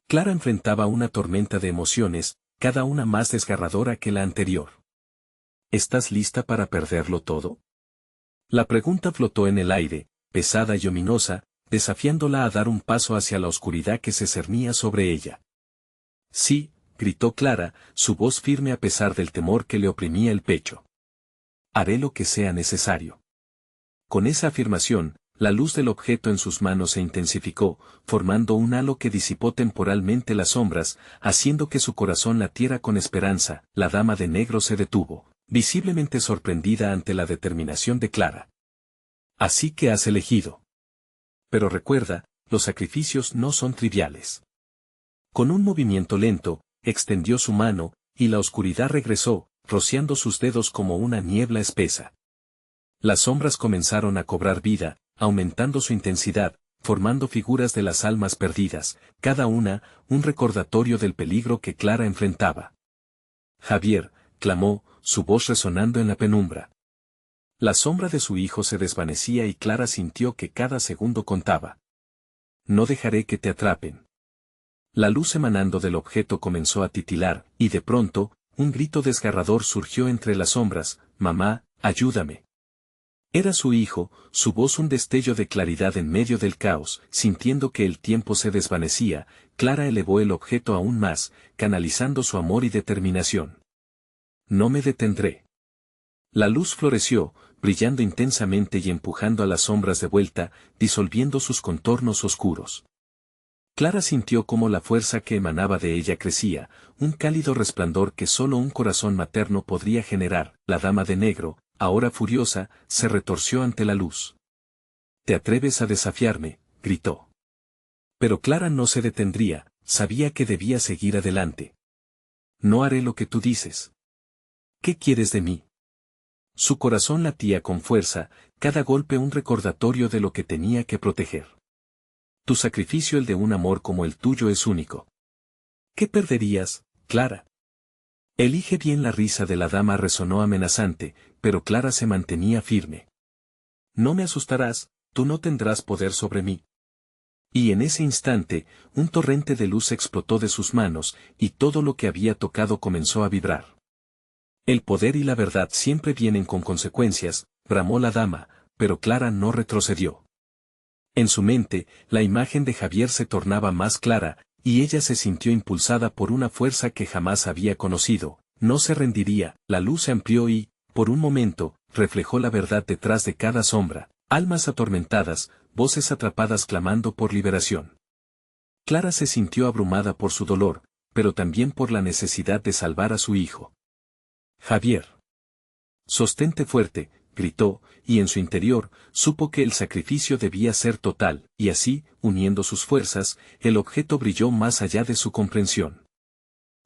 Clara enfrentaba una tormenta de emociones, cada una más desgarradora que la anterior. ¿Estás lista para perderlo todo? La pregunta flotó en el aire, pesada y ominosa, desafiándola a dar un paso hacia la oscuridad que se cernía sobre ella. Sí, gritó Clara, su voz firme a pesar del temor que le oprimía el pecho. Haré lo que sea necesario. Con esa afirmación, la luz del objeto en sus manos se intensificó, formando un halo que disipó temporalmente las sombras, haciendo que su corazón latiera con esperanza. La dama de negro se detuvo, visiblemente sorprendida ante la determinación de Clara. Así que has elegido. Pero recuerda, los sacrificios no son triviales. Con un movimiento lento, extendió su mano, y la oscuridad regresó, rociando sus dedos como una niebla espesa. Las sombras comenzaron a cobrar vida, aumentando su intensidad, formando figuras de las almas perdidas, cada una, un recordatorio del peligro que Clara enfrentaba. Javier, clamó, su voz resonando en la penumbra. La sombra de su hijo se desvanecía y Clara sintió que cada segundo contaba. No dejaré que te atrapen. La luz emanando del objeto comenzó a titilar, y de pronto, un grito desgarrador surgió entre las sombras: «Mamá, ayúdame». Era su hijo, su voz un destello de claridad en medio del caos. Sintiendo que el tiempo se desvanecía, Clara elevó el objeto aún más, canalizando su amor y determinación. No me detendré. La luz floreció, brillando intensamente y empujando a las sombras de vuelta, disolviendo sus contornos oscuros. Clara sintió cómo la fuerza que emanaba de ella crecía, un cálido resplandor que solo un corazón materno podría generar. La dama de negro, ahora furiosa, se retorció ante la luz. «¿Te atreves a desafiarme?», gritó. Pero Clara no se detendría, sabía que debía seguir adelante. «No haré lo que tú dices». «¿Qué quieres de mí?». Su corazón latía con fuerza, cada golpe un recordatorio de lo que tenía que proteger. «Tu sacrificio, el de un amor como el tuyo, es único». «¿Qué perderías, Clara?». Elige bien. La risa de la dama resonó amenazante, pero Clara se mantenía firme. «No me asustarás, tú no tendrás poder sobre mí». Y en ese instante, un torrente de luz explotó de sus manos, y todo lo que había tocado comenzó a vibrar. «El poder y la verdad siempre vienen con consecuencias», bramó la dama, pero Clara no retrocedió. En su mente, la imagen de Javier se tornaba más clara, y ella se sintió impulsada por una fuerza que jamás había conocido. No se rendiría. La luz se amplió y, por un momento, reflejó la verdad detrás de cada sombra: almas atormentadas, voces atrapadas clamando por liberación. Clara se sintió abrumada por su dolor, pero también por la necesidad de salvar a su hijo. «Javier. Sostente fuerte», gritó, y en su interior, supo que el sacrificio debía ser total, y así, uniendo sus fuerzas, el objeto brilló más allá de su comprensión.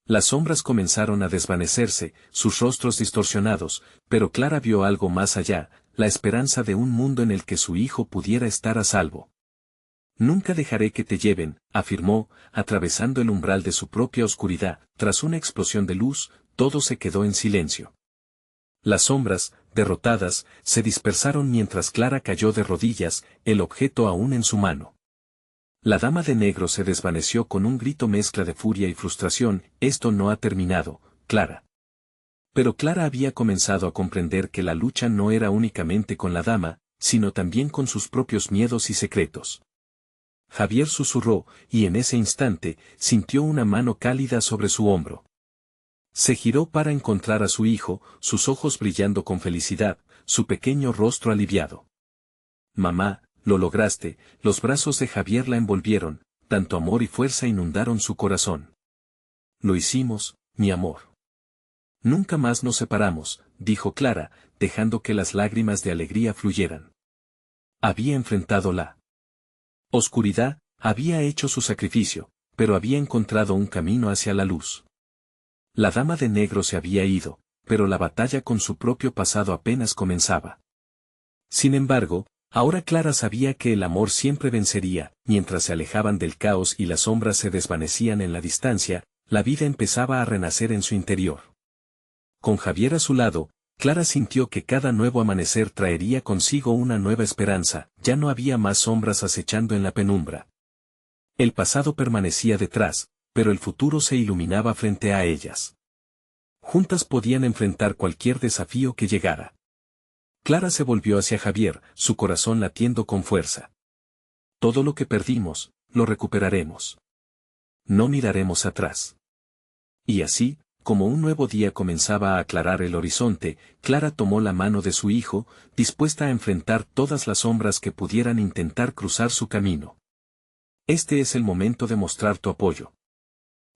Las sombras comenzaron a desvanecerse, sus rostros distorsionados, pero Clara vio algo más allá, la esperanza de un mundo en el que su hijo pudiera estar a salvo. «Nunca dejaré que te lleven», afirmó, atravesando el umbral de su propia oscuridad. Tras una explosión de luz, todo se quedó en silencio. Las sombras, derrotadas, se dispersaron mientras Clara cayó de rodillas, el objeto aún en su mano. La dama de negro se desvaneció con un grito mezcla de furia y frustración. «Esto no ha terminado, Clara». Pero Clara había comenzado a comprender que la lucha no era únicamente con la dama, sino también con sus propios miedos y secretos. Javier susurró, y en ese instante, sintió una mano cálida sobre su hombro. Se giró para encontrar a su hijo, sus ojos brillando con felicidad, su pequeño rostro aliviado. Mamá, lo lograste. Los brazos de Javier la envolvieron, tanto amor y fuerza inundaron su corazón. Lo hicimos, mi amor. Nunca más nos separamos, dijo Clara, dejando que las lágrimas de alegría fluyeran. Había enfrentado la oscuridad, había hecho su sacrificio, pero había encontrado un camino hacia la luz. La dama de negro se había ido, pero la batalla con su propio pasado apenas comenzaba. Sin embargo, ahora Clara sabía que el amor siempre vencería, mientras se alejaban del caos y las sombras se desvanecían en la distancia, la vida empezaba a renacer en su interior. Con Javier a su lado, Clara sintió que cada nuevo amanecer traería consigo una nueva esperanza, ya no había más sombras acechando en la penumbra. El pasado permanecía detrás, pero el futuro se iluminaba frente a ellas. Juntas podían enfrentar cualquier desafío que llegara. Clara se volvió hacia Javier, su corazón latiendo con fuerza. Todo lo que perdimos, lo recuperaremos. No miraremos atrás. Y así, como un nuevo día comenzaba a aclarar el horizonte, Clara tomó la mano de su hijo, dispuesta a enfrentar todas las sombras que pudieran intentar cruzar su camino. Este es el momento de mostrar tu apoyo.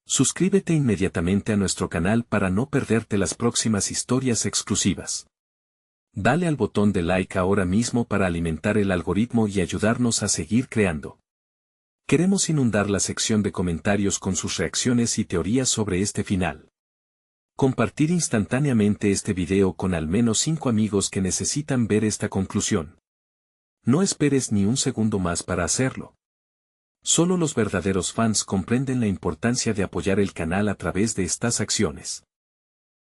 Suscríbete inmediatamente a nuestro canal para no perderte las próximas historias exclusivas. Dale al botón de like ahora mismo para alimentar el algoritmo y ayudarnos a seguir creando. Queremos inundar la sección de comentarios con sus reacciones y teorías sobre este final. Compartir instantáneamente este video con al menos 5 amigos que necesitan ver esta conclusión. No esperes ni un segundo más para hacerlo. Solo los verdaderos fans comprenden la importancia de apoyar el canal a través de estas acciones.